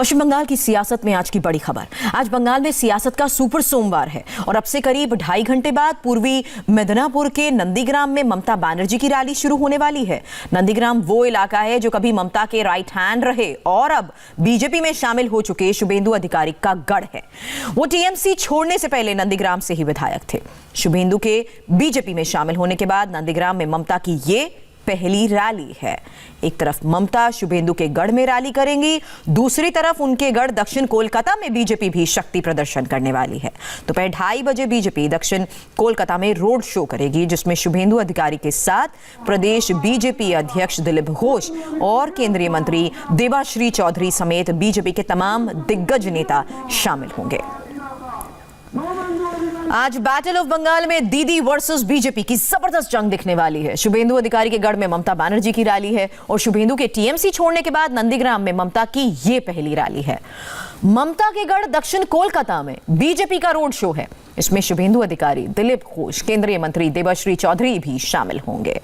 पश्चिम बंगाल की सियासत में आज की बड़ी खबर। आज बंगाल में सियासत का सुपर सोमवार है और अब से करीब 2.5 घंटे बाद पूर्वी मिदनापुर के नंदीग्राम में ममता बनर्जी की रैली शुरू होने वाली है। नंदीग्राम वो इलाका है जो कभी ममता के राइट हैंड रहे और अब बीजेपी में शामिल हो चुके शुभेंदु अधिकारी का गढ़ है। वो टीएमसी छोड़ने से पहले नंदीग्राम से ही विधायक थे। शुभेंदु के बीजेपी में शामिल होने के बाद नंदीग्राम में ममता की ये पहली रैली है। एक तरफ ममता शुभेंदु के गढ़ में रैली करेंगी, दूसरी तरफ उनके गढ़ दक्षिण कोलकाता में बीजेपी भी शक्ति प्रदर्शन करने वाली है। दोपहर 2:30 बजे बीजेपी दक्षिण कोलकाता में रोड शो करेगी, जिसमें शुभेंदु अधिकारी के साथ प्रदेश बीजेपी अध्यक्ष दिलीप घोष और केंद्रीय मंत्री देबाश्री चौधरी समेत बीजेपी के तमाम दिग्गज नेता शामिल होंगे। आज बैटल ऑफ बंगाल में दीदी वर्सेस बीजेपी की जबरदस्त जंग दिखने वाली है। शुभेंदु अधिकारी के गढ़ में ममता बनर्जी की रैली है और शुभेंदु के टीएमसी छोड़ने के बाद नंदीग्राम में ममता की ये पहली रैली है। ममता के गढ़ दक्षिण कोलकाता में बीजेपी का रोड शो है। इसमें शुभेंदु अधिकारी, दिलीप घोष, केंद्रीय मंत्री देबाश्री चौधरी भी शामिल होंगे।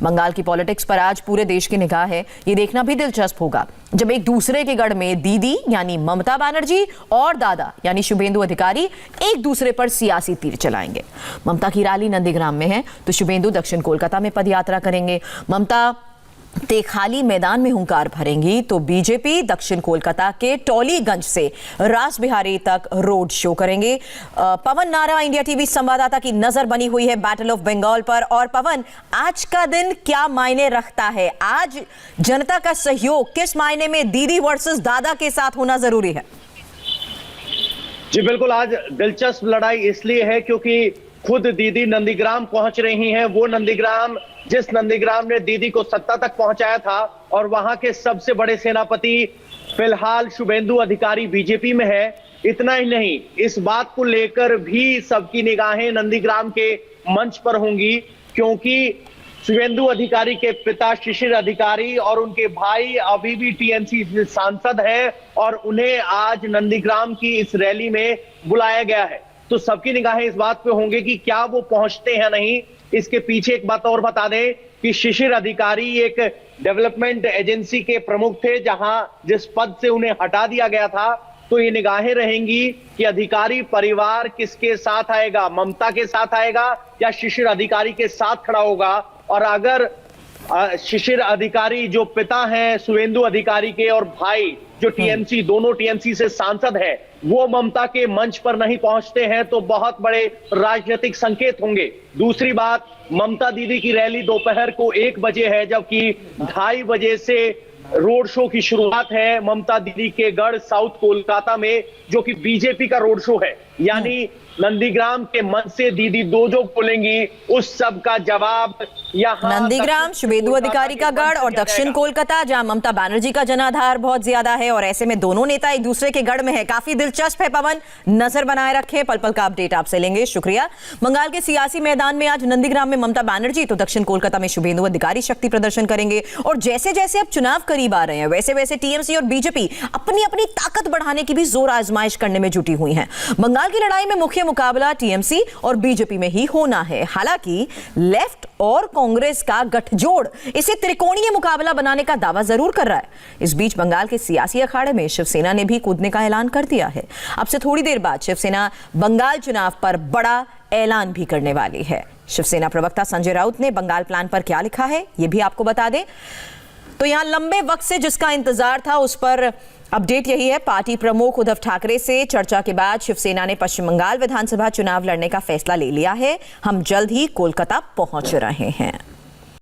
बंगाल की पॉलिटिक्स पर आज पूरे देश की निगाह है। ये देखना भी दिलचस्प होगा जब एक दूसरे के गढ़ में दीदी यानी ममता बनर्जी और दादा यानी शुभेंदु अधिकारी एक दूसरे पर सियासी तीर चलाएंगे। ममता की रैली नंदीग्राम में है तो शुभेंदु दक्षिण कोलकाता में पदयात्रा करेंगे। ममता तेखाली मैदान में हुंकार भरेंगी तो बीजेपी दक्षिण कोलकाता के टॉलीगंज से रास बिहारी तक रोड शो करेंगे। पवन नारा, इंडिया टीवी संवाददाता की नजर बनी हुई है बैटल ऑफ बंगाल पर। और पवन, आज का दिन क्या मायने रखता है? आज जनता का सहयोग किस मायने में दीदी वर्सेस दादा के साथ होना जरूरी है? जी बिल्कुल, आज दिलचस्प लड़ाई इसलिए है क्योंकि खुद दीदी नंदीग्राम पहुंच रही हैं। वो नंदीग्राम जिस नंदीग्राम ने दीदी को सत्ता तक पहुंचाया था और वहां के सबसे बड़े सेनापति फिलहाल शुभेंदु अधिकारी बीजेपी में है। इतना ही नहीं, इस बात को लेकर भी सबकी निगाहें नंदीग्राम के मंच पर होंगी क्योंकि शुभेंदु अधिकारी के पिता शिशिर अधिकारी और उनके भाई अभी भी टीएमसी सांसद हैं और उन्हें आज नंदीग्राम की इस रैली में बुलाया गया है। तो सबकी निगाहें इस बात पे होंगे कि क्या वो पहुंचते हैं नहीं। इसके पीछे एक बात और बता दें कि शिशिर अधिकारी एक डेवलपमेंट एजेंसी के प्रमुख थे, जहां जिस पद से उन्हें हटा दिया गया था। तो ये निगाहें रहेंगी कि अधिकारी परिवार किसके साथ आएगा, ममता के साथ आएगा या शिशिर अधिकारी के साथ खड़ा होगा। और अगर शिशिर अधिकारी जो पिता हैं शुभेंदु अधिकारी के और भाई जो टीएमसी, दोनों टीएमसी से सांसद हैं, वो ममता के मंच पर नहीं पहुंचते हैं तो बहुत बड़े राजनीतिक संकेत होंगे। दूसरी बात, ममता दीदी की रैली दोपहर को 1 बजे है, जबकि 2:30 बजे से रोड शो की शुरुआत है ममता दीदी के गढ़ साउथ कोलकाता में, जो कि बीजेपी का रोड शो है। यानी नंदीग्राम के मंच से दीदी जो बोलेंगी उस सब का जवाब यहाँ नंदीग्राम, शुभेंदु अधिकारी का गढ़ और दक्षिण कोलकाता, जहां ममता बनर्जी का जनाधार बहुत ज्यादा है और ऐसे में दोनों नेता एक दूसरे के गढ़ में है। काफी दिलचस्प है पवन, नजर बनाए रखें, पल पल का अपडेट आपसे लेंगे। शुक्रिया। बंगाल के सियासी मैदान में आज नंदीग्राम में ममता बनर्जी तो दक्षिण कोलकाता में शुभेंदु अधिकारी शक्ति प्रदर्शन करेंगे। और जैसे जैसे अब चुनाव करीब आ रहे हैं वैसे वैसे टीएमसी और बीजेपी अपनी अपनी ताकत बढ़ाने की भी जोर आजमाइश करने में जुटी हुई है। बंगाल की लड़ाई में मुख्य मुकाबला टीएमसी और बीजेपी में ही होना है। हालांकि लेफ्ट और कांग्रेस का गठजोड़ इसे त्रिकोणीय मुकाबला बनाने का दावा जरूर कर रहा है। इस बीच बंगाल के सियासी अखाड़े में शिवसेना ने भी कूदने का ऐलान कर दिया है। अब से थोड़ी देर बाद शिवसेना बंगाल चुनाव पर बड़ा ऐलान भी करने वाली है। शिवसेना प्रवक्ता संजय राउत ने बंगाल प्लान पर क्या लिखा है ये भी आपको बता दें। तो यहां लंबे वक्त से जिसका इंतजार था उस पर अपडेट यही है। पार्टी प्रमुख उद्धव ठाकरे से चर्चा के बाद शिवसेना ने पश्चिम बंगाल विधानसभा चुनाव लड़ने का फैसला ले लिया है। हम जल्द ही कोलकाता पहुंच रहे हैं।